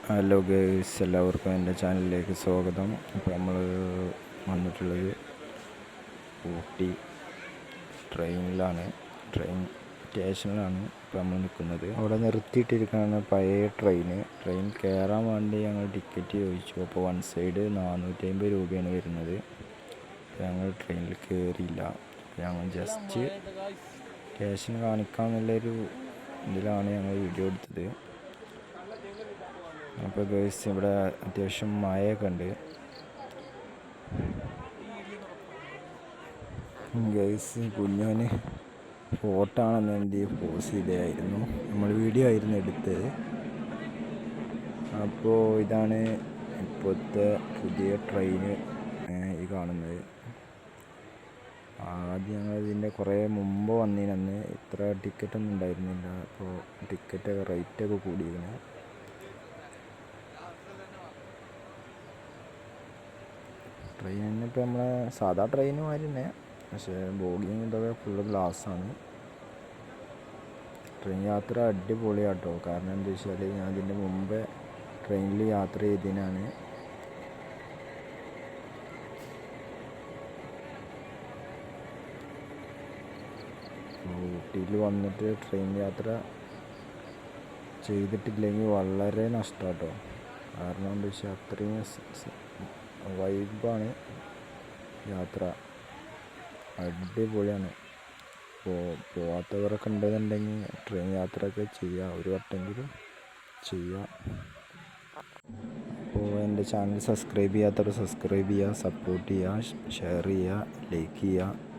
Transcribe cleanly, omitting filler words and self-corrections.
Hello girls, എല്ലാവർക്കും എൻ്റെ ചാനലിലേക്ക് സ്വാഗതം. അപ്പോൾ നമ്മൾ വന്നിട്ടുള്ളത് ഊട്ടി ട്രെയിൻ സ്റ്റേഷനിലാണ് ഇപ്പോൾ നമ്മൾ നിൽക്കുന്നത്. അവിടെ നിർത്തിയിട്ടിരിക്കുകയാണ് പഴയ ട്രെയിൻ കയറാൻ വേണ്ടി ഞങ്ങൾ ടിക്കറ്റ് ചോദിച്ചു. അപ്പോൾ വൺ സൈഡ് 450 രൂപയാണ് വരുന്നത്. അപ്പോൾ ഞങ്ങൾ ട്രെയിനിൽ കയറിയില്ല. അപ്പോൾ ഞങ്ങൾ ജസ്റ്റ് സ്റ്റേഷൻ കാണിക്കാമെന്നുള്ളൊരു ഇതിലാണ് ഞങ്ങൾ വീഡിയോ എടുത്തത്. അപ്പോൾ ഗൈസ്, ഇവിടെ അത്യാവശ്യം മഴയൊക്കെ ഉണ്ട്. ഗൈസ്, കുഞ്ഞോന് ഫോട്ടോ ആണെന്ന് വേണ്ടി പോസ് ചെയ്തായിരുന്നു. നമ്മൾ വീഡിയോ ആയിരുന്നു എടുത്തത്. അപ്പോൾ ഇതാണ് ഇപ്പോഴത്തെ പുതിയ ട്രെയിന് ഈ കാണുന്നത്. ആദ്യം ഞങ്ങൾ ഇതിൻ്റെ കുറേ മുമ്പ് വന്നതിനന്ന് ഇത്ര ടിക്കറ്റൊന്നും ഉണ്ടായിരുന്നില്ല. അപ്പോൾ ടിക്കറ്റൊക്കെ റേറ്റൊക്കെ കൂടിയിരുന്നു. ട്രെയിൻ തന്നെ ഇപ്പോൾ നമ്മളെ സാധാ ട്രെയിൻ മാതിരി തന്നെ, പക്ഷേ ബോഗിയും ഇതൊക്കെ ഫുള്ള് ഗ്ലാസ്സാണ്. ട്രെയിൻ യാത്ര അടിപൊളിയാട്ടോ. കാരണം എന്താ വെച്ചാൽ ഞാൻ ഇതിൻ്റെ മുമ്പേ ട്രെയിനിൽ യാത്ര ചെയ്തതിനാണ്. ഊട്ടിയിൽ വന്നിട്ട് ട്രെയിൻ യാത്ര ചെയ്തിട്ടില്ലെങ്കിൽ വളരെ നഷ്ടമാട്ടോ. കാരണം എന്താ വെച്ചാൽ അത്രയും വൈബാണ് യാത്ര, അടിപൊളിയാണ്. പോവാത്തവരൊക്കെ ഉണ്ടെന്നുണ്ടെങ്കിൽ ട്രെയിൻ യാത്രയൊക്കെ ചെയ്യുക, ഒരു വട്ടമെങ്കിലും ചെയ്യുക. അപ്പോൾ എൻ്റെ ചാനൽ സബ്സ്ക്രൈബ് ചെയ്യാത്തവർ സബ്സ്ക്രൈബ് ചെയ്യുക, സപ്പോർട്ട് ചെയ്യുക, ഷെയർ ചെയ്യുക, ലൈക്ക് ചെയ്യുക.